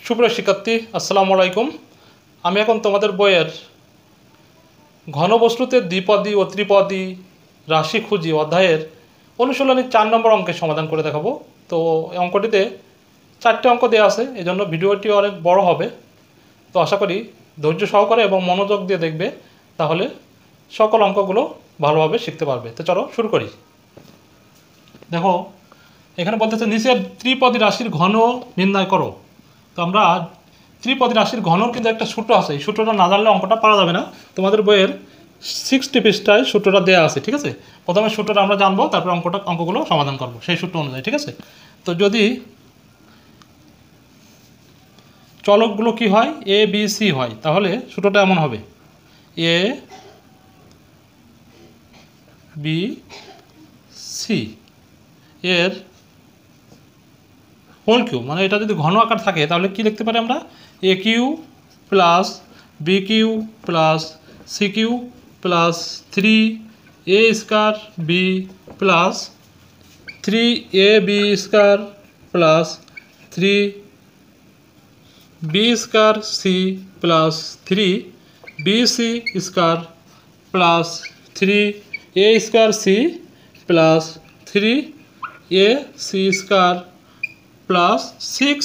সুপ্রিয় শিক্ষার্থী, আসসালামু আলাইকুম। আমি এখন তোমাদের বইয়ের ঘনবস্তুতে দ্বিপদী ও ত্রিপদী রাশি খুঁজি অধ্যায়ের অনুশীলনী 4 নম্বর অঙ্কের সমাধান করে দেখাবো। তো এই অঙ্কটিতে 4টে অঙ্ক দেওয়া আছে, এজন্য ভিডিওটি অনেক বড় হবে। তো আশা করি ধৈর্য সহকারে এবং মনোযোগ দিয়ে দেখবে, তাহলে সকল অঙ্কগুলো ভালোভাবে শিখতে পারবে। তো চলো শুরু করি। দেখো, এখানে বলতেছে নিচের ত্রিপদী রাশির ঘন নির্ণয় করো। তো আমরা ত্রিপদী রাশির ঘনর কিন্তু একটা সূত্র আছে, এই সূত্রটা না জানলে অঙ্কটা পারা যাবে না। তোমাদের বইয়ের 60 পৃষ্ঠায় সূত্রটা দেওয়া আছে, ঠিক আছে। প্রথমে সূত্রটা আমরা জানবো, তারপরে অঙ্কগুলো সমাধান করব সেই সূত্র অনুযায়ী, ঠিক আছে। তো যদি চলকগুলো কি হয়, এ বি সি হয়, তাহলে সূত্রটা এমন হবে এ বি সি এর হোল কিউ, মানে এটা যদি ঘন আকার থাকে তাহলে কি লিখতে পারি আমরা, A cube plus B cube plus C cube plus 3 A square B plus 3 A B square plus 3 B square C plus 3 B C square plus 3 A square C plus 3 A C square plus 6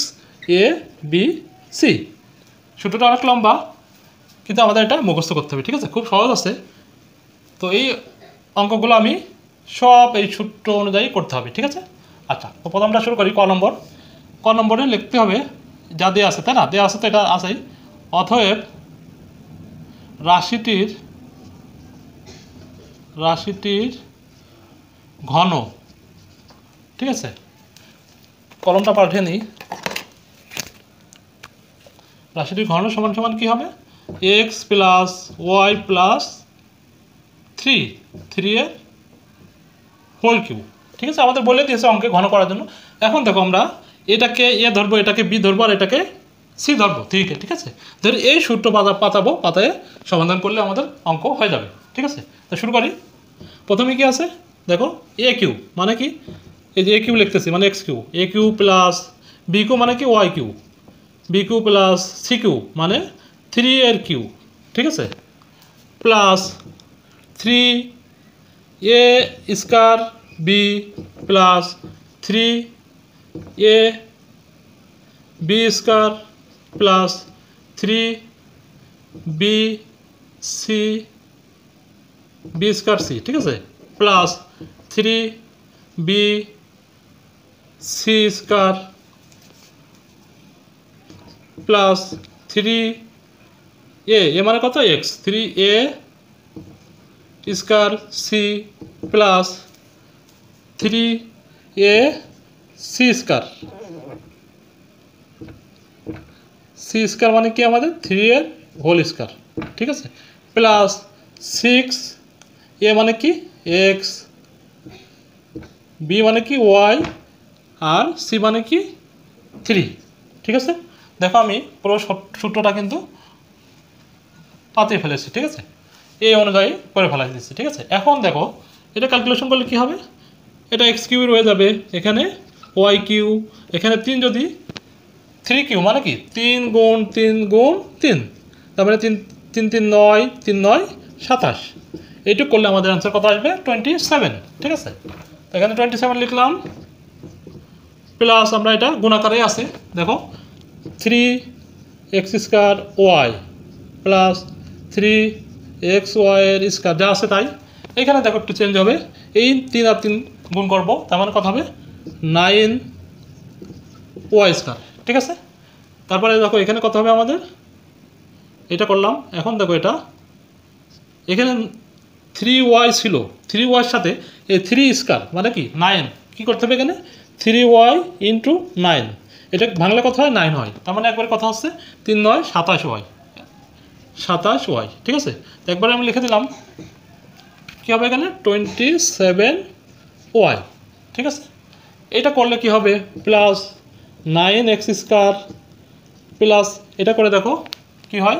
A B C. সূত্রটা অনেক লম্বা, কিন্তু আমাদের এটা মুখস্থ করতে হবে, ঠিক আছে। খুব সহজ আছে। তো এই অঙ্কগুলো আমি সব এই সূত্র অনুযায়ী করতে হবে, ঠিক আছে। আচ্ছা, তো প্রথমটা শুরু করি। ক নম্বরে লিখতে হবে যা দেওয়া আছে, তাই না? দেওয়া আছে তো, এটা আছেই। অতএব রাশিটির ঘন, ঠিক আছে। কলমটা পাল্টে নিই। রাশিটির ঘন সমান সমান কী হবে, এক্স প্লাস ওয়াই প্লাস 3 এর হোল কিউ, ঠিক আছে। আমাদের বলে দিয়েছে অঙ্কে ঘন করার জন্য। এখন দেখো, আমরা এটাকে এ ধরবো, এটাকে বি ধরবো, আর এটাকে সি ধরবো, ঠিক আছে। ধর এই সূত্র পাতায় সমাধান করলে আমাদের অঙ্ক হয়ে যাবে, ঠিক আছে। তো শুরু করি। প্রথমে কি আছে দেখো, এ কিউ মানে কি, এই যে এ কিউ লিখতেছি মানে X cube, A cube plus B cube মানে কি Y cube, B cube plus C cube মানে 3 এর কিউ, ঠিক আছে, plus 3 A square B plus 3 A B square plus 3 B C B square C, ঠিক আছে, plus 3 B C square plus 3 A মানে কত X, 3 A square C plus 3 A C square মানে কি আমাদের 3 এর হোল স্কয়ার, ঠিক আছে, প্লাস 6 এ মানে কি এক্স, বি মানে কি ওয়াই, আর সি মানে কি 3, ঠিক আছে। দেখো, আমি পুরো সূত্রটা কিন্তু পাতিয়ে ফেলেছি, ঠিক আছে। এই অনুযায়ী করে ফেলা দিচ্ছি, ঠিক আছে। এখন দেখো, এটা ক্যালকুলেশন করলে কি হবে, এটা এক্স কিউ রয়ে যাবে, এখানে ওয়াই কিউ, এখানে 3, যদি 3 কিউ মানে কি 3 গুণ 3 গুণ 3, তারপরে 3 3 3 9, 3 9 27। এইটুকু করলে আমাদের অ্যান্সার কত আসবে, 27, ঠিক আছে। তো এখানে 27 লিখলাম, প্লাস আমরা এটা গুণাকারে আছে, দেখো 3 x square y plus 3 x Y এর স্কয়ার, যা আছে তাই। এখানে দেখো একটু চেঞ্জ হবে, এই 3 আর 3 গুণ করবো, তার মানে কত হবে 9 ওয়াই স্কয়ার, ঠিক আছে। তারপরে দেখো এখানে কত হবে আমাদের, এটা করলাম। এখন দেখো, এখানে 3y ছিল, 3y সাথে এই 3 স্কয়ার মানে কি 9, কী করতে হবে এখানে 3y ইন্টু 9, এটা বাংলা কথা হয় 9 হয়, তার মানে একবার কথা হচ্ছে 3 9 27y, ঠিক আছে। তো একবার আমি লিখে দিলাম, কী হবে এখানে 27y, ঠিক আছে। এটা করলে কি হবে, প্লাস 9x স্কয়ার প্লাস, এটা করে দেখো কি হয়,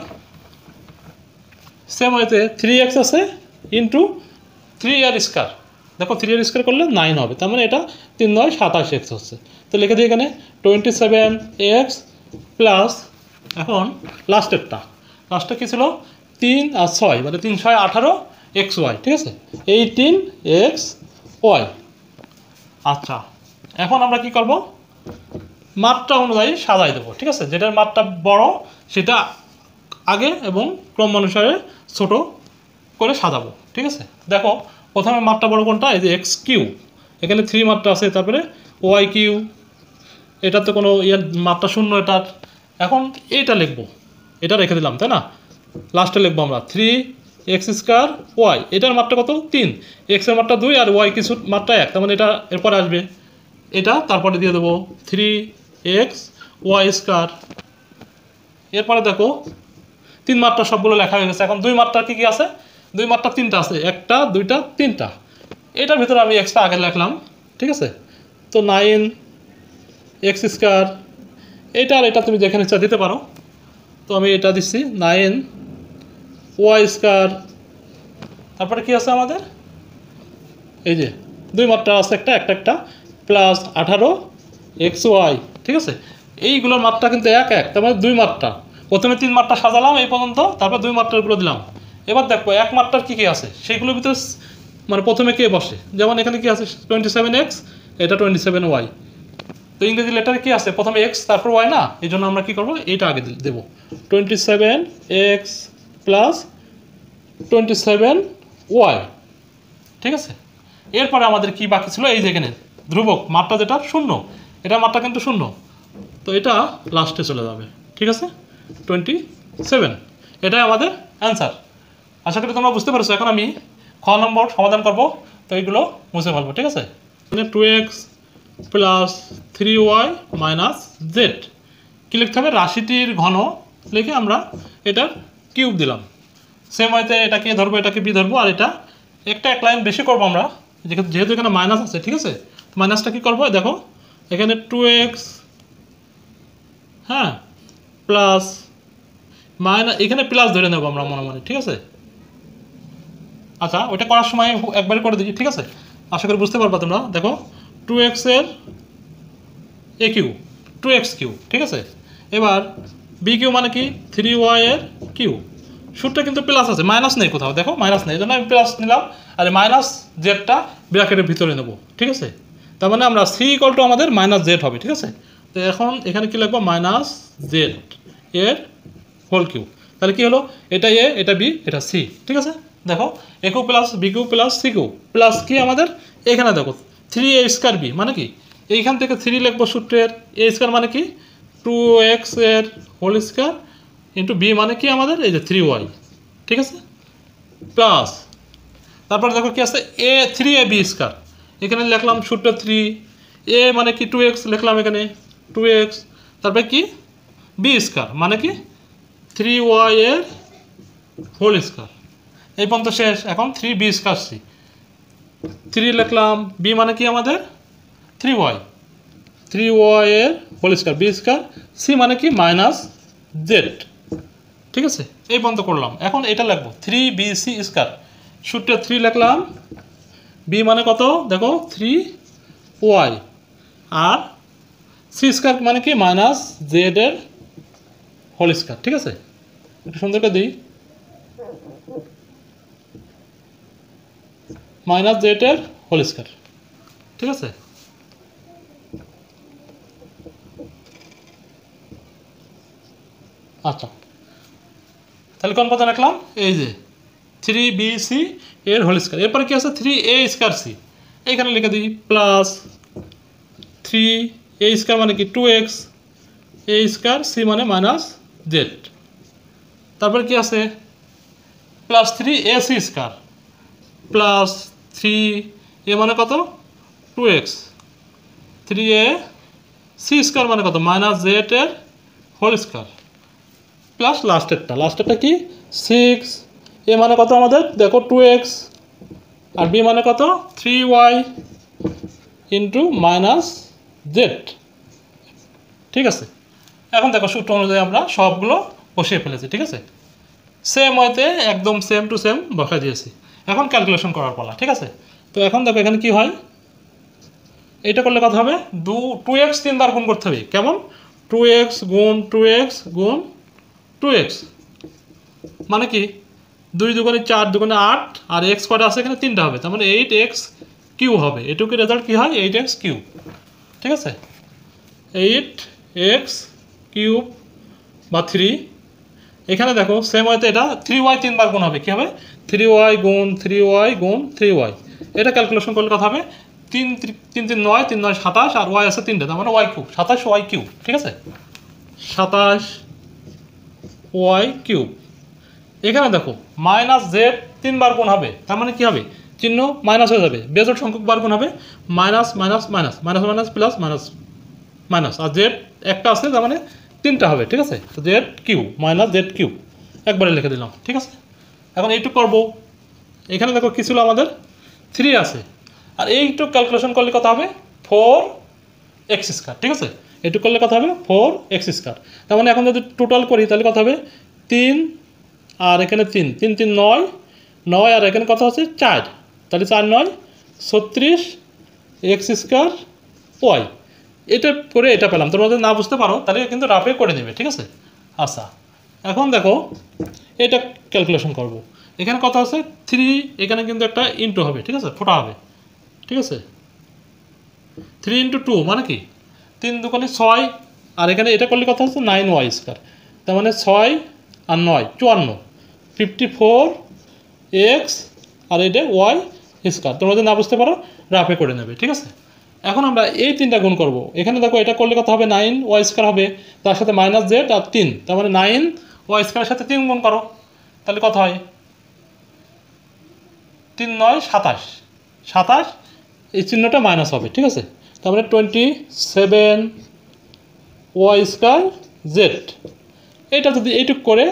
সেম ওয়েতে 3x আছে ইন্টু 3 এর স্কয়ার, দেখো 3 এর স্কয়ার করলে 9 হবে, তার মানে এটা 3 9 27x হচ্ছে। তো লিখে দিই এখানে 27x প্লাস এখন লাস্টে কী ছিল 3 আর 6 মানে 3 6 18 এক্স ওয়াই, ঠিক আছে 18 এক্স ওয়াই। আচ্ছা এখন আমরা কি করব, মাত্রা অনুযায়ী সাজাই দেবো, ঠিক আছে যেটার মাত্রা বড় সেটা আগে এবং ক্রম অনুসারে ছোট করে সাজাবো, ঠিক আছে। দেখো প্রথমে মাত্রা বড় কোনটা, এই যে এক্স কিউ, এখানে 3 মাত্রা আছে, তারপরে ওয়াই কিউ, এটাতে কোনো মাত্রা শূন্য এটার। এখন এইটা লিখবো, এটা রেখে দিলাম তাই না, লাস্টে লিখবো আমরা 3 এক্স স্কোয়ার ওয়াই, এটার মাত্রা কত 3, এক্সের মাত্রা 2 আর ওয়াই কিছু মাত্রা 1, তার মানে এটা এরপরে আসবে এটা, তারপরে দিয়ে দেবো 3 এক্স ওয়াই স্কোয়ার। এরপরে দেখো 3 মাত্রা সবগুলো লেখা হয়ে গেছে। এখন 2 মাত্রা কী কী আছে, 2 মাত্রা 3টা আছে, 1টা 2টা 3টা, এটার ভিতরে আমি এক্সটা আগে লিখলাম, ঠিক আছে। তো 9 এক্স স্কোয়ার, এটা আর এটা তুমি যেখানে ইচ্ছা দিতে পারো, তো আমি এটা দিচ্ছি 9 ওয়াই স্কোয়ার। তারপরে কি আছে আমাদের, এই যে 2 মাত্রা আছে একটা প্লাস 18 এক্স ওয়াই, ঠিক আছে। এইগুলোর মাত্রা কিন্তু এক, তার মানে 2 মাত্রা, প্রথমে 3 মাত্রা সাজালাম এই পর্যন্ত, তারপর 2 মাত্রাগুলো দিলাম। এবার দেখো 1 মাত্রার কী কী আছে সেইগুলোর ভিতরে মানে প্রথমে কে বসে, যেমন এখানে কি আছে 27 এক্স, এটা 27 ওয়াই। তো ইংরেজি লেটারে কি আছে, প্রথমে এক্স তারপর ওয়াই না, এই জন্য আমরা কী করবো এইটা আগে দেবো 27 এক্স প্লাস 27 ওয়াই, ঠিক আছে। এরপরে আমাদের কি বাকি ছিল, এই যেখানে ধ্রুবক মাত্রা যেটা শূন্য, এটা মাত্রা কিন্তু শূন্য, তো এটা লাস্টে চলে যাবে, ঠিক আছে 27, এটাই আমাদের অ্যান্সার। আশা করি তোমরা বুঝতে পারছো। এখন আমি খ নম্বর সমাধান করব, তো এইগুলো মুছে ফেলবো, ঠিক আছে। মানে 2x plus 3y minus Z, কী লিখতে হবে, রাশিটির ঘন লিখে আমরা এটার কিউব দিলাম। সেম হয়তো এটাকে ধরবো, এটাকে বি ধরবো, আর এটা এক লাইন বেশি করবো আমরা, যেহেতু এখানে মাইনাস আছে, ঠিক আছে। মাইনাসটা কী করবো, দেখো এখানে 2x, হ্যাঁ প্লাস মাইনাস, এখানে প্লাস ধরে নেবো আমরা মনে মনে, ঠিক আছে। আচ্ছা ওইটা করার সময় একবারে করে দিই, ঠিক আছে, আশা করি বুঝতে পারবা তোমরা। দেখো 2x এর এ কিউ, 2x কিউ, ঠিক আছে। এবার বি কিউ মানে কি 3y এর কিউ, সূত্রটা কিন্তু প্লাস আছে, মাইনাস নেই কোথাও, দেখো মাইনাস নেই, এই জন্য আমি প্লাস নিলাম, আর মাইনাস জেডটা ব্র্যাকেটের ভিতরে নেব, ঠিক আছে। তার মানে আমরা সি ইকুয়াল টু আমাদের মাইনাস জেড হবে, ঠিক আছে। তো এখন এখানে কি লিখবো, মাইনাস জেড এর হোল কিউ, তাহলে কি হলো, এটা এ, এটা বি, এটা সি, ঠিক আছে। দেখো A cube plus B cube plus C cube plus কি আমাদের এখানে দেখো 3a স্কোয়ার বি মানে কি, এইখান থেকে 3 লিখবো সূত্রের, এ স্কোয়ার মানে কি 2x এর হোল স্কোয়ার ইন্টু বি মানে কি আমাদের এই যে 3y, ঠিক আছে, প্লাস তারপর দেখো কি আছে এ 3ab স্কোয়ার, এখানে লিখলাম সূত্র 3, এ মানে কি 2x লিখলাম এখানে 2x, তারপরে কি বি স্কোয়ার মানে কি 3y এর হোল স্কোয়ার, এই পর্যন্ত শেষ। এখন 3b স্কোয়ার সি, 3 লিখলাম, বি মানে কি আমাদের 3y, 3y এর whole square b square, c মানে কি মাইনাস জেড, ঠিক আছে, এই পর্যন্ত করলাম। এখন এটা লিখবো 3bc স্কোয়ার, সূত্রে 3 লিখলাম, বি মানে কত দেখো 3y, আর সি স্কোয়ার মানে কি মাইনাস জেড এর হোল স্কোয়ার, ঠিক আছে। একটু সুন্দর করে দিই, মাইনাস জেড এর হোল স্কোয়ার, ঠিক আছে। আচ্ছা তাহলে কোন কথা রাখলাম, এই যে 3bc এর হোল স্কোয়ার, এরপরে কি আছে 3a স্কোয়ার সি, এইখানে লিখে দিই প্লাস 3a স্কোয়ার মানে কি 2x a স্কোয়ার, সি মানে মাইনাস জেড, তারপরে কি আছে plus 3ac square plus 3a মানে কত 2x, 3a সি স্কোয়ার মানে কত মাইনাস জেড এর হোল স্কোয়ার, প্লাস লাস্টেরটা কি 6, এ মানে কত আমাদের দেখো 2x, আর বি মানে কত 3y ইন্টু মাইনাস জেড, ঠিক আছে। এখন দেখো সূত্র অনুযায়ী আমরা সবগুলো বসিয়ে ফেলেছি, ঠিক আছে। সেম ওয়েতে একদম সেম টু সেম বসা দিয়েছি। এখন ক্যালকুলেশন করার পালা, ঠিক আছে। তো এখন দেখো এখানে কি হয়, এইটা করলে কত হবে 2x 3 বার গুণ করতে হবে, কেমন 2x গুণ 2x গুণ 2x মানে কি 2 দুগুণে 4 দুগুণে 8 আর x কয়টা আছে এখানে 3টা হবে, তার মানে 8x কিউ হবে। এটুকু রেজাল্ট কি হয় 8x কিউব। ঠিক আছে, 8x কিউব বা 3। এখানে দেখো সেম ওয়েতে এটা 3y 3বার গুণ হবে, কি হবে 3y গুণ 3y গুণ 3y। এটা ক্যালকুলেশন করলে কথা হবে 3 3 3 9 3 9 27 আর y আছে 3টা, তার মানে y কিউব 27y কিউব। ঠিক আছে, 27y কিউব। এখানে দেখো মাইনাস জেড 3বার গুণ হবে, তার মানে কি হবে চিহ্ন মাইনাস হয়ে যাবে, বেজোড় সংখ্যক বার গুণ হবে minus minus minus minus minus plus minus minus, আর জেড একটা আছে তার মানে 3টা হবে। ঠিক আছে, তো Z cube minus Z cube একবারে লিখে দিলাম। ঠিক আছে, এখন এইটুকু করবো। এখানে দেখো কি ছিল আমাদের 3 আছে, আর এইটুকু ক্যালকুলেশন করলে কত হবে 4x স্কয়ার। ঠিক আছে, এইটুকু করলে কত হবে 4x স্কয়ার। তার মানে এখন যদি টোটাল করি তাহলে কত হবে 3 আর এখানে 3 3 3 9 9 আর এখানে কত আছে 4, তাহলে 4 9 36 x স্কয়ার y। এটা করে এটা পেলাম। তোমরা যদি না বুঝতে পারো তাহলে কিন্তু রাফে করে নেবে। ঠিক আছে, আচ্ছা এখন দেখো এটা ক্যালকুলেশন করব। এখানে কত আছে 3, এখানে কিন্তু একটা ইনটু হবে। ঠিক আছে, ফোটা হবে। ঠিক আছে, 3 × 2 মানে কি 3 দুগুণে 6, আর এখানে এটা করলে কত হচ্ছে 9y স্কয়ার, তার মানে 6 আর 9 54 54x আর এটা y স্কয়ার। তোমরা যদি না বুঝতে পারো রাফে করে নেবে। ঠিক আছে, এখন আমরা এই 3টা গুণ করব। এখানে দেখো এটা করলে কত হবে 9y স্কয়ার হবে, তার সাথে মাইনাস জেড আর 3, তার মানে 9y স্কয়ারের সাথে 3 গুণ করো, তাহলে কত হয় 3 9 27 27, এই চিহ্নটা মাইনাস হবে। ঠিক আছে, তার মানে 27y স্কয়ার জেড। এটা যদি এইটুক করে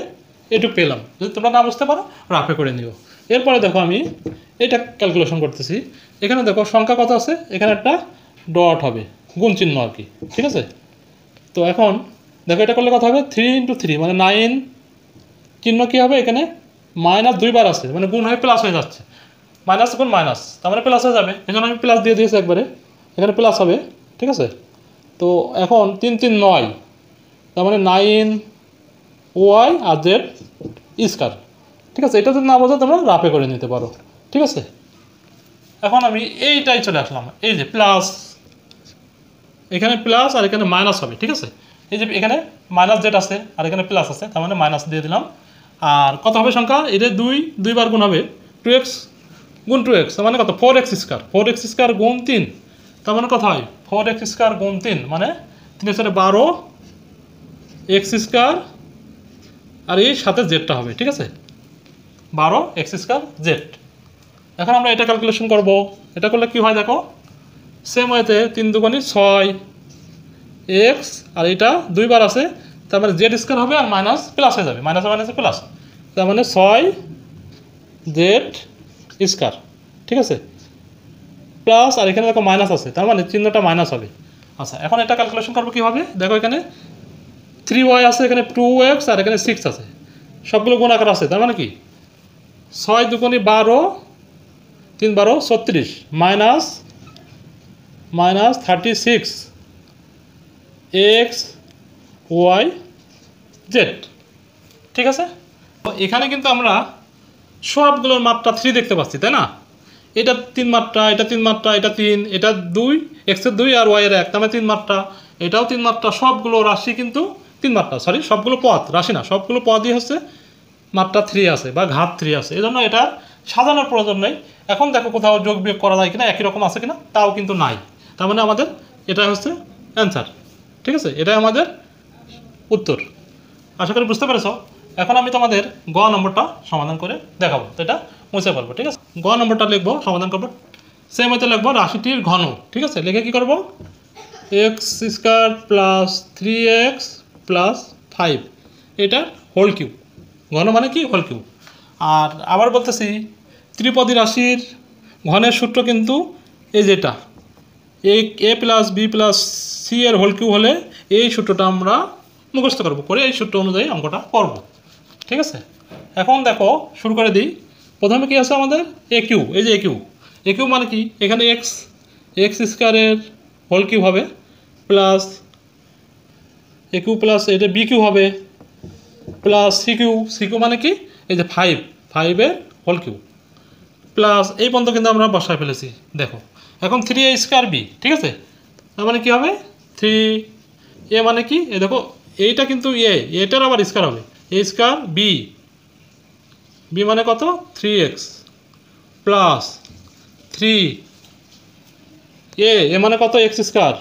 এইটুক পেলাম, যদি তোমরা না বুঝতে পারো রাফে করে নিও। এরপরে দেখো আমি এটা ক্যালকুলেশন করতেছি। এখানে দেখো সংখ্যা কত আছে, এখানে একটা ডট হবে, গুণ চিহ্ন আর কি। ঠিক আছে, তো এখন দেখো এটা করলে কত হবে 3 × 3 মানে 9, চিহ্ন কী হবে এখানে মাইনাস 2বার আছে, মানে গুণ হয়ে প্লাস হয়ে যাচ্ছে, মাইনাস গুণ মাইনাস তার মানে প্লাস হয়ে যাবে, এই জন্য আমি প্লাস দিয়ে দিয়েছি একবারে, এখানে প্লাস হবে। ঠিক আছে, তো এখন 3 3 9, তার মানে 9y আর জেড স্কয়ার। ঠিক আছে, এটা যদি না বোঝো তোমরা রাফে করে নিতে পারো। ঠিক আছে, এখন আমি এইটাই চলে আসলাম, এই যে প্লাস, এখানে প্লাস আর এখানে মাইনাস হবে। ঠিক আছে, এই যে এখানে মাইনাস জেড আছে আর এখানে প্লাস আছে, তার মানে মাইনাস দিয়ে দিলাম। আর কত হবে সংখ্যা, এটা 2বার গুণ হবে 2x গুণ 2x, তার মানে কত 4x স্কয়ার 4x স্কয়ার গুণ 3, তার মানে কত হয় 4x স্কয়ার গুণ 3 মানে 3 সাথে 12x স্কয়ার আর এই সাথে জেডটা হবে। ঠিক আছে, 12x স্কয়ার জেড। এখন আমরা এটা ক্যালকুলেশন করব। এটা করলে কি হয় দেখো সেম ওয়েতে 3 দুগুণে 6x আর এটা 2বার আছে, তার মানে জেড স্কয়ার হবে আর মাইনাস প্লাস হয়ে যাবে, মাইনাস মাইনাসে প্লাস, তার মানে 6z স্কয়ার। ঠিক আছে, প্লাস আর এখানে দেখো মাইনাস আছে, তার মানে চিহ্নটা মাইনাস হবে। আচ্ছা এখন এটা ক্যালকুলেশন করবো কীভাবে দেখো, এখানে 3y আছে, এখানে 2x আর এখানে 6 আছে, সবগুলো গুণ আকার আছে, তার মানে কি 6 দুগুণে 12 3 12 36 minus minus 36 x y z। ঠিক আছে, তো এখানে কিন্তু আমরা সবগুলোর মাত্রা 3 দেখতে পাচ্ছি, তাই না? এটা 3 মাত্রা, এটা 3 মাত্রা, এটা 3, এটা 2, x-এর 2 আর y-এর 1, তার মানে 3 মাত্রা, এটাও 3 মাত্রা, সবগুলো রাশি কিন্তু 3 মাত্রা, সরি সবগুলো পদ রাশি না, সবগুলো পদই হচ্ছে মাত্রা 3 আছে বা ঘাত 3 আছে, এই জন্য এটা সাজানোর প্রয়োজন নেই। এখন দেখো কোথাও যোগ বিয়োগ করা যায় কিনা, একই রকম আছে কিনা, তাও কিন্তু নাই, তার মানে আমাদের এটা হচ্ছে অ্যান্সার। ঠিক আছে, এটাই আমাদের উত্তর। আশা করি বুঝতে পেরেছ। এখন আমি তোমাদের গ নম্বরটা সমাধান করে দেখাবো, তো এটা মুছে ফেলবো। ঠিক আছে, গ নম্বরটা লিখবো, সমাধান করবো, সেম হয়তো লিখবো রাশিটির ঘন। ঠিক আছে, লিখে কী করবো x square plus 3x plus 5, এটা হোল কিউব। ঘন মানে কি হোল কিউব। আর আবার বলতেছি ত্রিপদী রাশির ঘনের সূত্র কিন্তু এই যেটা এ প্লাস বি প্লাস সি এর হোল কিউব হলে এই সূত্রটা আমরা মুখস্থ করবো, করে এই সূত্র অনুযায়ী অঙ্কটা করব। ঠিক আছে, এখন দেখো শুরু করে দিই। প্রথমে কি আছে আমাদের এ কিউব, এই যে এ কিউব মানে কি এখানে এক্স স্কয়ারের হোল কিউব হবে প্লাস এ কিউ প্লাস এটা বি কিউ হবে প্লাস সি কিউ মানে কি এই যে 5 এর হোল কিউ প্লাস এই পর্যন্ত কিন্তু আমরা বসায় ফেলেছি দেখো। এখন 3a স্কোয়ার বি, ঠিক আছে, তার মানে কী হবে 3a মানে কি এই দেখো এইটা কিন্তু এটার আবার স্কোয়ার হবে এ স্কোয়ার বি মানে কত 3x প্লাস 3a মানে কত এক্স স্কোয়ার,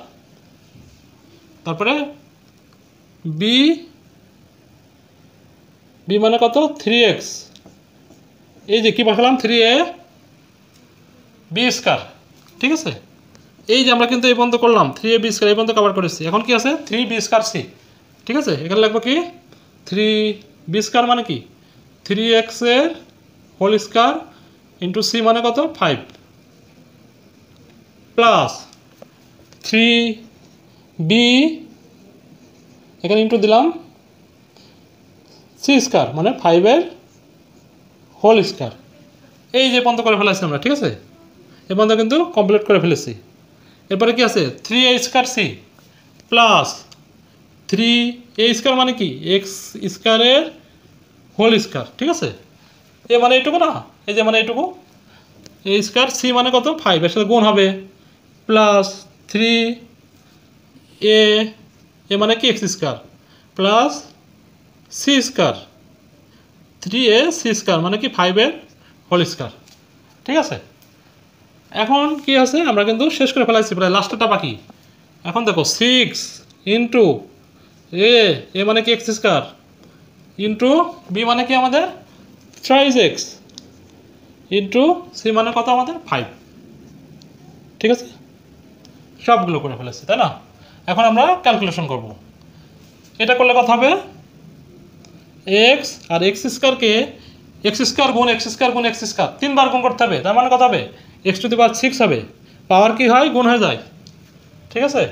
তারপরে বি মানে কত 3x, এই যে কী বসালাম 3a বি স্কোয়ার, ঠিক আছে। এই যে আমরা কিন্তু এই পর্যন্ত করলাম 3a বি স্কোয়ার এই পর্যন্ত কভার করেছি। এখন কি আছে 3b স্কোয়ার সি, ঠিক আছে। এখানে লাগবে কি 3b স্কোয়ার মানে কি 3x এর হোল স্কোয়ার ইন্টু সি মানে কত 5 প্লাস 3b এখানে ইন্টু দিলাম সি স্কোয়ার মানে 5 এর হোল স্কোয়ার। এই যে পর্যন্ত করে ফেলেছি আমরা, ঠিক আছে, এই পর্যন্ত কিন্তু কমপ্লিট করে ফেলেছি। এরপরে কি আছে 3a square C plus 3a square মানে কি এক্স স্কোয়ারের হোল স্কোয়ার, ঠিক আছে। এ মানে এইটুকু না, এই যে মানে এইটুকু এ স্কোয়ার সি মানে কত 5 এর সাথে গুণ হবে প্লাস 3a মানে কি x square plus c square 3a c square মানে কি 5 এর হোল স্কোয়ার, ঠিক আছে। এখন কি আছে আমরা কিন্তু শেষ করে ফেলাইছি, প্রায় লাস্টটা বাকি। এখন দেখো 6 ইন্টু এ মানে কি এক্স স্কোয়ার ইন্টু বি মানে কি আমাদের থ্রাইজ এক্স ইন্টু সি মানে কত আমাদের 5, ঠিক আছে। সবগুলো করে ফেলেছি, তাই না। এখন আমরা ক্যালকুলেশন করব। এটা করলে কত হবে এক্স আর এক্স স্কোয়ারকে এক্স স্কোয়ার গুণ এক্স স্কোয়ার গুণ এক্স স্কোয়ার 3 বার গুণ করতে হবে, তার মানে কত হবে এক্স টু দি পাওয়ার 6 হবে। পাওয়ার কি হয় গুণ হয়ে যায়, ঠিক আছে।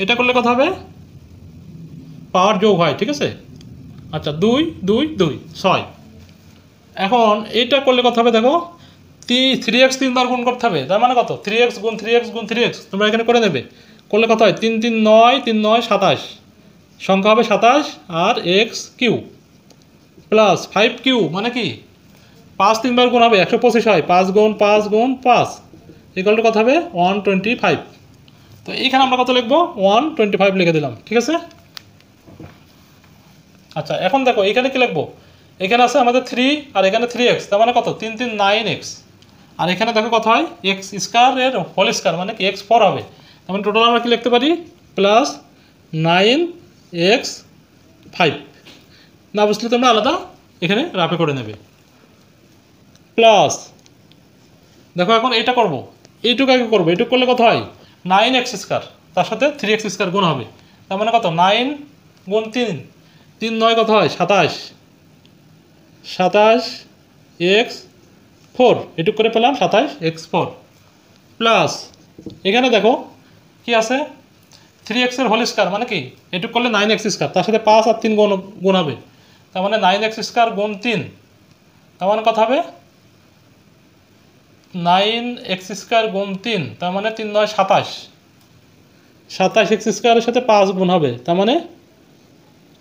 এটা করলে কত হবে পাওয়ার যোগ হয়, ঠিক আছে। আচ্ছা 2 2 2 6। এখন এইটা করলে কত হবে দেখো 3x 3 বার গুণ করতে হবে, তার মানে কত 3x গুণ 3x গুণ 3x তোমরা এখানে করে নেবে। করলে কত হয় 3 3 9 3 9 27, সংখ্যা হবে 27 আর এক্স কিউ প্লাস 5 কিউ মানে কি 5 3 বার গুণ হবে 125 হয়, 5 গুণ 5 গুণ 5 ইকুয়াল টু কত হবে 125। তো এইখানে আমরা কত লিখবো 125 লিখে দিলাম, ঠিক আছে। আচ্ছা এখন দেখো এইখানে কি লিখবো, এখানে আছে আমাদের 3 আর এখানে 3x, তার মানে কত 3 3 9x, আর এখানে দেখো কত হয় এক্স স্কোয়ার এর হোল স্কোয়ার মানে কি x 4 হবে। তার মানে টোটাল আমরা কি লিখতে পারি প্লাস 9x 5, না বুঝলে তোমরা আলাদা এখানে রাফে করে নেবে প্লাস দেখো এখন এইটা করবো এইটুকু আগে করবো, এইটুকু করলে কত হয় 9x স্কোয়ার তার সাথে 3x স্কোয়ার গুণ হবে, তার মানে কত 9 গুণ 3 3 9 কত হয় 27 27x 4, এটুকু করে পেলাম 27x 4 প্লাস এখানে দেখো কি আছে 3x এর হোল স্কোয়ার মানে কি এটুকু করলে 9x স্কোয়ার তার সাথে 5 আর 3 গুণ হবে, তার মানে 9x স্কোয়ার গুণ 3, তার মানে কত হবে 9x স্কোয়ার গুণ 3, তার মানে 3 9 27 27x স্কোয়ারের সাথে 5 গুণ হবে, তার মানে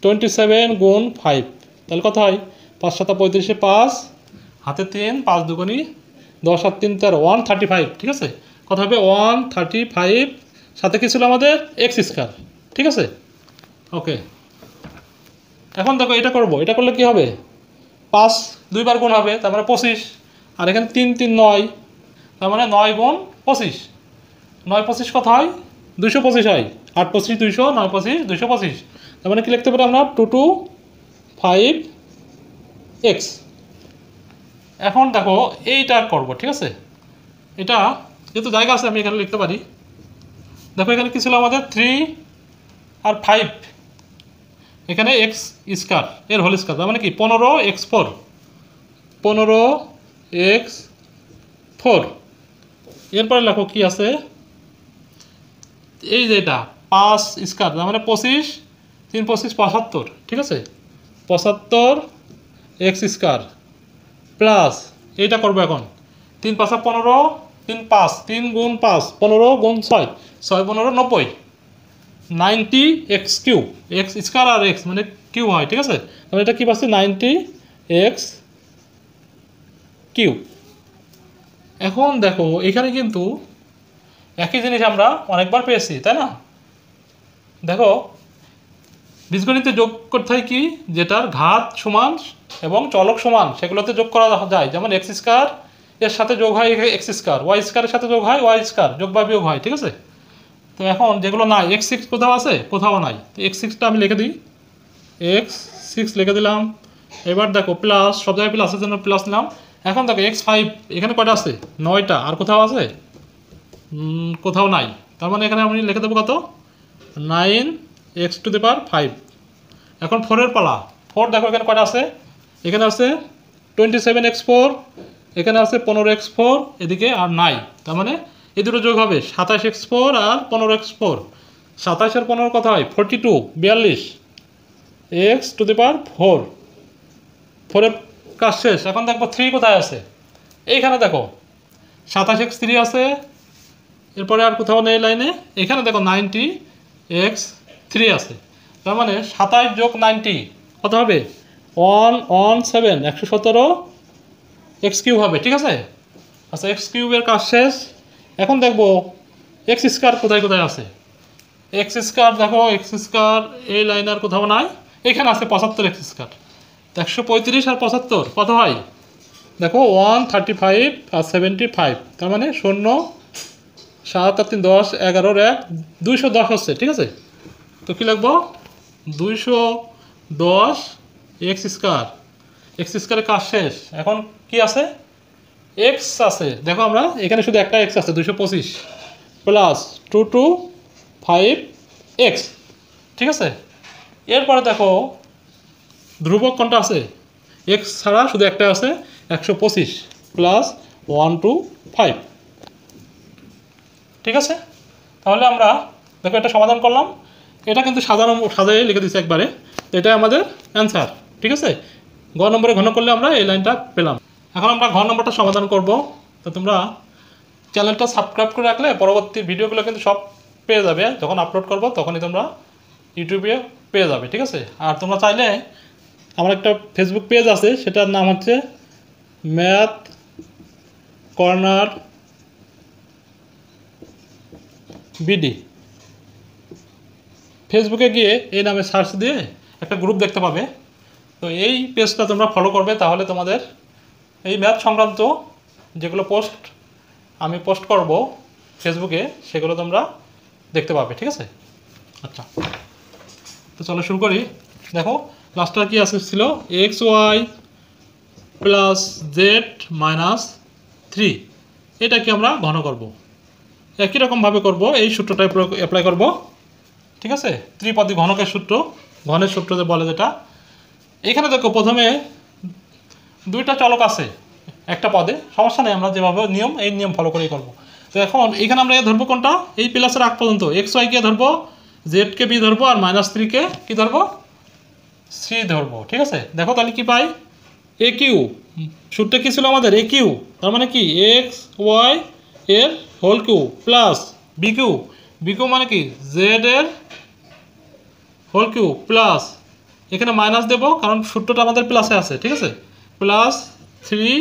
27 গুণ 5, তাহলে কত হয় 5 7 35 5 হাতে 3 5 দুগুণি 10 আর 3 13 135, ঠিক আছে। কত হবে 135 সাথে কি ছিল আমাদের এক্স স্কোয়ার, ঠিক আছে। ওকে এখন দেখো এটা করবো, এটা করলে কি হবে 5 2 বার গুণ হবে তার মানে 25, আর এখানে 3 3 9 তার মানে 9 গুণ 25 9 25 কত হয় 225 হয়, 8 25 200 9 25 225, তার মানে কি লিখতে পারি আমরা 225x। এখন দেখো এইটা করবো, ঠিক আছে। এটা যেহেতু জায়গা আছে আমি এখানে লিখতে পারি। দেখো এখানে কি ছিল আমাদের 3 আর 5, এখানে এক্স স্কোয়ার এর হোল স্কোয়ার তার মানে কি 15x 4 15x 4। এরপরে লেখো কি আছে এই যে এটা 5 স্কোয়ার তার মানে 25 3 25 75, ঠিক আছে 75x স্কোয়ার প্লাস এইটা করবো এখন 3 5 15 3 5 3 গুণ 5 15 গুণ 6 6 15 90, 90 এক্স কিউব, এক্স স্কোয়ার আর এক্স মানে কিউ হয়, ঠিক আছে? তাহলে এটা কী পাচ্ছি 90 এক্স কিউব। এখন দেখো এখানে কিন্তু একই জিনিস আমরা অনেকবার পেয়েছি, তাই না? দেখো বীজগণিতে যোগ করতে হয় কি, যেটার ঘাত সমান এবং চলক সমান সেগুলোতে যোগ করা যায়। যেমন এক্স স্কোয়ার এর সাথে যোগ হয় এক্স স্কোয়ার, ওয়াই স্কোয়ারের সাথে যোগ হয় ওয়াই স্কোয়ার, যোগ বা বিয়োগ হয়, ঠিক আছে? তো এখন যেগুলো নাই, এক্স সিক্স কোথাও আছে, কোথাও নাই, তো এক্স সিক্সটা আমি লিখে দিই, এক্স সিক্স লিখে দিলাম। এবার দেখো প্লাস, সব জায়গায় প্লাসের জন্য প্লাস নিলাম। এখন দেখো এক্স ফাইভ, এখানে কয়টা আছে? 9টা। আর কোথাও আছে? কোথাও নাই। তার মানে এখানে আমি লিখে দেবো কত? 9 এক্স টু দি পাওয়ার 5। এখন 4-এর পালা। 4 দেখো এখানে কয়টা আছে? এখানে আছে 27x4, এখানে আছে 15x4, এদিকে আর নাই। তার মানে এই দুটো যোগ হবে 27x4 আর 15x4। 27 আর 15 কত হয়? 42, 42 এক্স টু দি পাওয়ার 4। 4-এর কাজ শেষ। এখন দেখবো 3 কোথায় আছে? এইখানে দেখো 27x3 আছে, এরপরে আর কোথাও নেই লাইনে। এখানে দেখো 90x3 আছে। তার মানে 27 যোগ 90 কত হবে? 117, 117 এক্স কিউব হবে, ঠিক আছে? আচ্ছা, এক্স কিউবের কাজ শেষ। এখন দেখবো এক্স স্কোয়ার কোথায় কোথায় আছে। এক্স স্কোয়ার দেখো, এক্স স্কোয়ার এই লাইন আর কোথাও নাই। এখানে আছে 75 এক্স স্কোয়ার। 135 আর 75 কত হয়? দেখো 135 আর 75, তার মানে 0, 7 আর 3 10, 11-র 1 210 হচ্ছে, ঠিক আছে? তো কী লিখবো? 210 এক্স স্কোয়ার। এক্স স্কোয়ারের কাজ শেষ। এখন কি আছে? এক্স আছে। দেখো আমরা এখানে শুধু একটা এক্স আছে, 225 প্লাস 225 এক্স, ঠিক আছে? এরপরে দেখো ধ্রুবক কোনটা আছে? এক্স ছাড়া শুধু একটা আছে, 125 প্লাস 125, ঠিক আছে? তাহলে আমরা দেখো এটা সমাধান করলাম। এটা কিন্তু সাজাই লিখে দিচ্ছি একবারে। এটা আমাদের অ্যান্সার, ঠিক আছে? ঘ নম্বরে ঘন করলে আমরা এই লাইনটা পেলাম। এখন আমরা ঘ নম্বরটা সমাধান করব। তো তোমরা চ্যানেলটা সাবস্ক্রাইব করে রাখলে পরবর্তী ভিডিওগুলো কিন্তু সব পেয়ে যাবে। যখন আপলোড করব তখনই তোমরা ইউটিউবে পেয়ে যাবে, ঠিক আছে? আর তোমরা চাইলে আমার একটা ফেসবুক পেজ আছে, সেটার নাম হচ্ছে ম্যাথ কর্নার বিডি। ফেসবুকে গিয়ে এই নামে সার্চ দিয়ে একটা গ্রুপ দেখতে পাবে। তো এই পেজটা তোমরা ফলো করবে, তাহলে তোমাদের এই ম্যাথ সংক্রান্ত যেগুলো আমি পোস্ট করব ফেসবুকে, সেগুলো তোমরা দেখতে পাবে, ঠিক আছে? আচ্ছা, তো চলো শুরু করি। দেখো লাস্টটা কি ছিল? X y plus z minus 3, এটাকে আমরা ঘন করব। একই রকমভাবে করব, এই সূত্রটা অ্যাপ্লাই করব, ঠিক আছে? ত্রিপদী ঘনকের সূত্র, ঘনের সূত্র যে বলে যেটা। এখানে দেখো প্রথমে দুইটা চলক আছে একটা পদে, সমস্যা নেই, আমরা যেভাবে এই নিয়ম ফলো করেই করব। তো এখন এখানে আমরা ধরবো কোনটা? এই প্লাসের আগ পর্যন্ত এক্স ওয়াইকে ধরবো, জেডকে বি ধরবো, আর -3কে কী ধরবো? সি ধরবো, ঠিক আছে? দেখো তাহলে কি পাই? এ কিউ, সূত্রে কী ছিল আমাদের? এ কিউ, তার মানে কি এক্স ওয়াই এর whole cube plus B cube, B cube মানে কি জেড এর হোল কিউ প্লাস, এখানে মাইনাস দেবো কারণ সূত্রটা আমাদের প্লাসে আছে, ঠিক আছে? প্লাস 3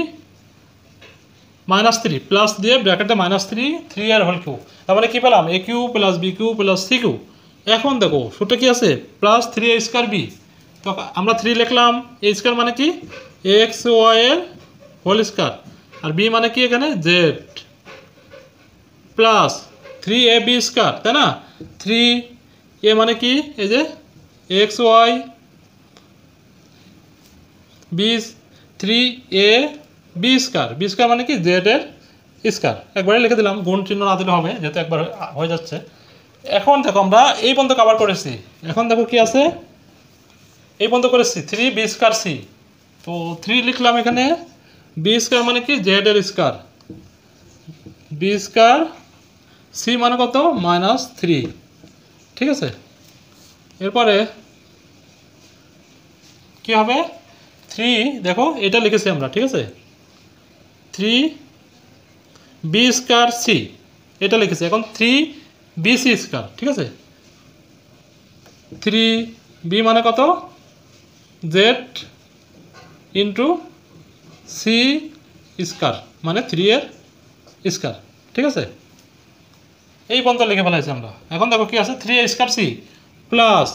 -3 প্লাস দিয়ে ব্র্যাকেটে -3 এর হোল কিউ, তার মানে কী পেলাম? A cube plus B cube plus C cube. এখন দেখো সূত্রে কী আছে? Plus 3a square B. তো আমরা 3 লিখলাম, এ স্কোয়ার মানে কি এক্স ওয়াই এর হোল স্কোয়ার, আর বি মানে কি এখানে জেড, প্লাস 3ab স্কোয়ার, তাই না? 3a মানে কি এই যে x y, b 3ab square, b square মানে কি জেড এর স্কোয়ার। একবারে লিখে দিলাম, গুণ চিহ্ন না দিলে হবে যেহেতু একবার হয়ে যাচ্ছে। এখন দেখো আমরা এই পর্যন্ত কভার করেছি। এখন দেখো কি আছে? এই পর্যন্ত করেছি 3b স্কোয়ার সি। তো 3 লিখলাম এখানে, বি স্কোয়ার মানে কি জেড এর স্কোয়ার, বি স্কোয়ার, সি মানে কত? -3, ঠিক আছে? এরপরে কি হবে? 3 দেখো এটা লিখেছি আমরা, ঠিক আছে? 3b স্কোয়ার সি এটা লিখেছি। এখন 3bc স্কোয়ার, ঠিক আছে? থ্রি বি মানে কত জেড ইন্টু সি স্কয়ার মানে 3 এর স্কয়ার। ঠিক আছে, এই পর্যন্ত লিখে ফেলাইছি আমরা। এখন দেখো কি আছে 3a square C plus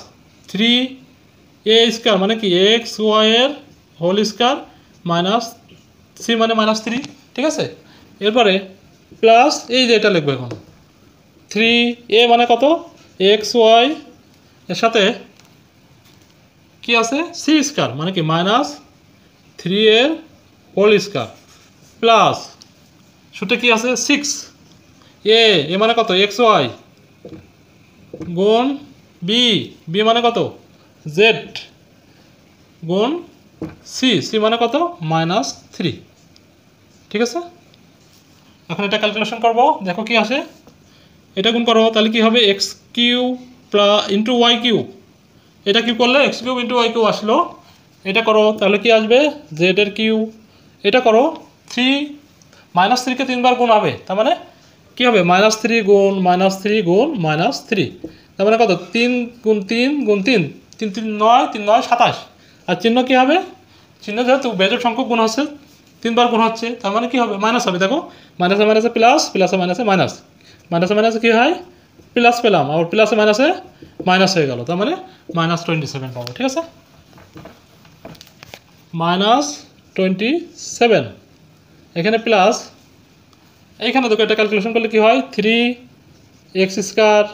3a square মানে কি এক্স ওয়াই এর হোল স্কয়ার মাইনাস সি মানে -3। ঠিক আছে, এরপরে প্লাস এই যে এটা লিখবো এখন 3a মানে কত এক্স ওয়াই এর সাথে কি আছে সি স্কয়ার মানে কি -3 এর হোল স্কয়ার প্লাস সূত্রে কি আছে 6 এ মানে কত এক্স ওয়াই গুণ বি মানে কত জেড গুণ সি মানে কত -3। ঠিক আছে, এখন এটা ক্যালকুলেশন করব। দেখো কি আসে, এটা গুণ করো তাহলে কি হবে x cube into y cube. এটা কিউ করলে x cube into y cube আসলো। এটা করো তাহলে কি আসবে জেড এর কিউ। এটা করো 3 -3 কে 3 বার গুণ হবে, তার মানে কি হবে -3 গুণ -3 গুণ -3, তার মানে কত 3 গুণ 3 গুণ 3 3 3 9 3 9 27। আর চিহ্ন কি হবে, চিহ্ন যেহেতু বেজোড় সংখ্যক গুণ হচ্ছে 3 বার গুণ হচ্ছে, তার মানে কি হবে মাইনাস হবে। দেখো মাইনাসে মাইনাসে প্লাস, প্লাসে মাইনাসে মাইনাস, মাইনাসে মাইনাসে কি হয় প্লাস পেলাম, আবার প্লাসে মাইনাসে মাইনাস হয়ে গেল, তার মানে -27 পাবো। ঠিক আছে, -27 এখানে প্লাস, এইখানে দেখো এটা ক্যালকুলেশন করলে কি হয় 3x square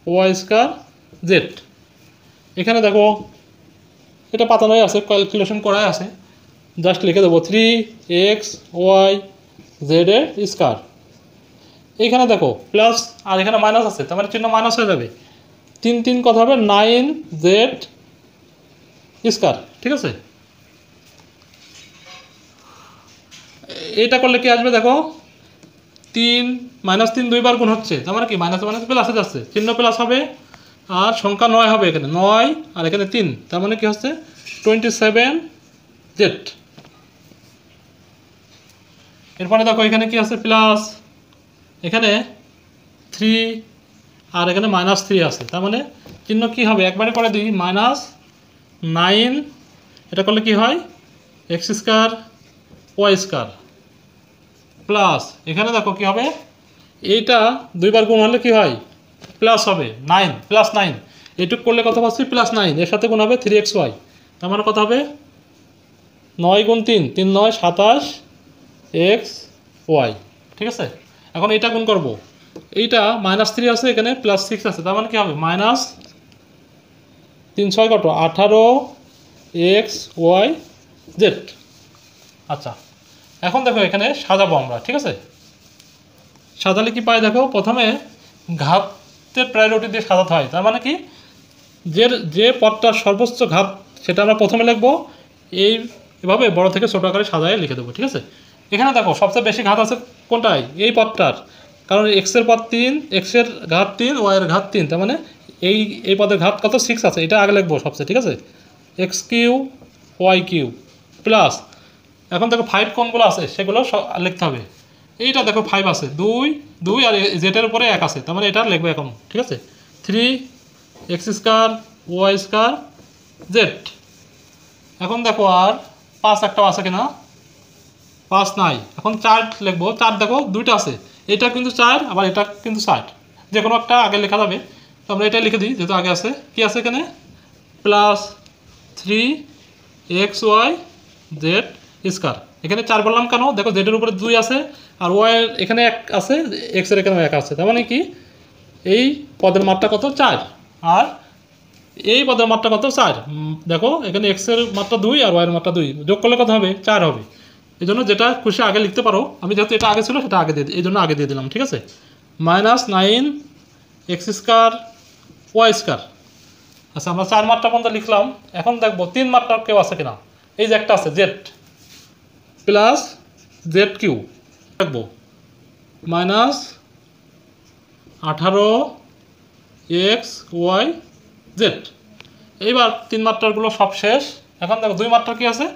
y square Z. এখানে দেখো এটা পাতানোই আছে, ক্যালকুলেশন করাই আছে, জাস্ট লিখে দেবো 3x ওয়াই জেড এর স্কয়ার। এইখানে দেখো প্লাস আর এখানে মাইনাস আছে, তার মানে চিহ্ন মাইনাস হয়ে যাবে, 3 3 কত হবে 9z স্কয়ার। ঠিক আছে, এটা করলে কি আসবে দেখো 3 -3 2 বার গুণ হচ্ছে, তার মানে কি মাইনাস মাইনাস প্লাসে যাচ্ছে, চিহ্ন প্লাস হবে আর সংখ্যা 9 হবে, এখানে 9 আর এখানে 3, তার মানে কি হচ্ছে 27z। এরপরে দেখো এখানে কি আছে প্লাস, এখানে 3 আর এখানে -3 আছে, তার মানে চিহ্ন কি হবে একবারে করে দিই -9, এটা করলে কি হয় x square y square plus এখানে দেখো কি হবে এইটা 2 বার গুণ হলে কি হয় প্লাস হবে 9 প্লাস 9, এইটুক করলে কত পাচ্ছি +9, এর সাথে গুণ হবে 3xy, তার মানে কত হবে 9 গুণ 3 3 9 27 xy। ঠিক আছে, এখন এটা গুণ করব, এইটা -3 আছে এখানে +6 আছে, তার মানে কি হবে -3 6 কত 18 xy z। আচ্ছা, এখন দেখো এখানে সাজাবো আমরা। ঠিক আছে, সাজালে কি পাই দেখো, প্রথমে ঘাতের প্রায়োরিটি দিয়ে সাজাতে হয়, তার মানে কি যে পদটার সর্বোচ্চ ঘাত সেটা আমরা প্রথমে লিখবো, এইভাবে বড় থেকে ছোট আকারে সাজায় লিখে দেবো। ঠিক আছে, এখানে দেখো সবচেয়ে বেশি ঘাত আছে কোনটায় এই পদটার, কারণ এক্সের পদ 3, এক্সের ঘাত 3 ওয়াইয়ের ঘাত 3, তার মানে এই পদের ঘাত কত 6 আছে, এটা আগে লিখবো সবচেয়ে। ঠিক আছে, x cube y cube plus, এখন দেখো 5 কোনগুলো আছে সেগুলো লিখতে হবে। এইটা দেখো 5 আছে, 2 আর জেটের উপরে 1 আছে, তার মানে এটা লিখবো এখন। ঠিক আছে, 3x square y square Z. এখন দেখো আর 5 একটাও আছে কিনা, 5 নাই, এখন 4 লিখবো। 4 দেখো 2টা আছে, এটা কিন্তু 4 আবার এটা কিন্তু 4, যে কোনো একটা আগে লেখা যাবে, তো আমরা এটা লিখে দিই যেহেতু আগে আছে। কি আছে এখানে +3xy জেড স্কয়ার। এখানে 4 বললাম কেন, দেখো জেডের উপরে 2 আছে আর ওয়াইয়ের এখানে 1 আছে, এক্সের এখানে 1 আছে, তার মানে কি এই পদের মাত্রা কত 4 আর এই পদের মাত্রা কত 4। দেখো এখানে এক্সের মাত্রা 2 আর ওয়াইয়ের মাত্রা 2, যোগ করলে কত হবে 4 হবে। এই জন্য যেটা খুশি আগে লিখতে পারো, আমি যেহেতু এটা আগে ছিল সেটা আগে দিয়ে দিই, এই জন্য আগে দিয়ে দিলাম। ঠিক আছে, -9x স্কয়ার ওয়াই স্কয়ার। আচ্ছা, আমরা 4 মাত্রা পর্যন্ত লিখলাম। এখন দেখবো 3 মাত্রা কেউ আছে কিনা, এই যে একটা আছে জেড প্লাস জেড কিউ, দেখবো -18xy জেড। এইবার 3 মাত্রাগুলো সব শেষ। এখন দেখো 2 মাত্রা কি আছে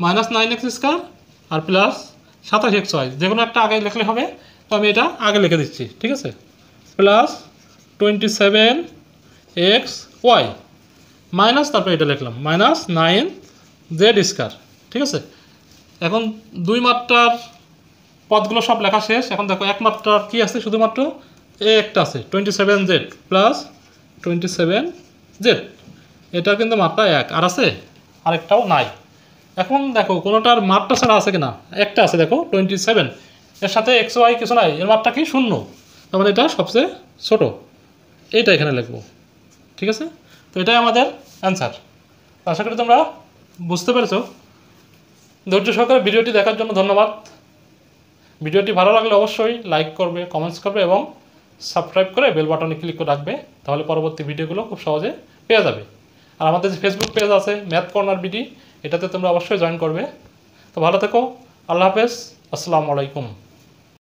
-9x স্কয়ার আর প্লাস 27xy, যে কোনো একটা আগে লিখলে হবে, তো আমি এটা আগে লিখে দিচ্ছি। ঠিক আছে, প্লাস 27xy মাইনাস তারপরে এটা লিখলাম -9z², ঠিক আছে। এখন 2 মাত্রার পদগুলো সব লেখা শেষ। এখন দেখো 1 মাত্রার কী আছে, শুধুমাত্র একটা আছে 27z প্লাস 27z, এটা কিন্তু মাত্রা 1, আর আছে আরেকটাও নাই। এখন দেখো কোনোটার মাত্রা ছাড়া আছে কিনা, একটা আছে দেখো 27, এর সাথে এক্স ওয়াই কিছু নাই, এর মাত্রা কি 0, তার মানে এটা সবচেয়ে ছোট, এইটা এখানে লিখবো, ঠিক আছে। তো এটাই আমাদের অ্যান্সার। আশা করি তোমরা বুঝতে পেরেছো। ধৈর্য সহকারে ভিডিওটি দেখার জন্য ধন্যবাদ। ভিডিওটি ভালো লাগলে অবশ্যই লাইক করবে, কমেন্টস করবে এবং সাবস্ক্রাইব করে বেল বাটনে ক্লিক করে রাখবে, তাহলে পরবর্তী ভিডিওগুলো খুব সহজে পেয়ে যাবে। আর আমাদের যে ফেসবুক পেজ আছে ম্যাথ কর্নার বিডি, এটাতে তোমরা অবশ্যই জয়েন করবে। তো ভালো থেকো, আল্লাহ হাফেজ, আসসালামু আলাইকুম।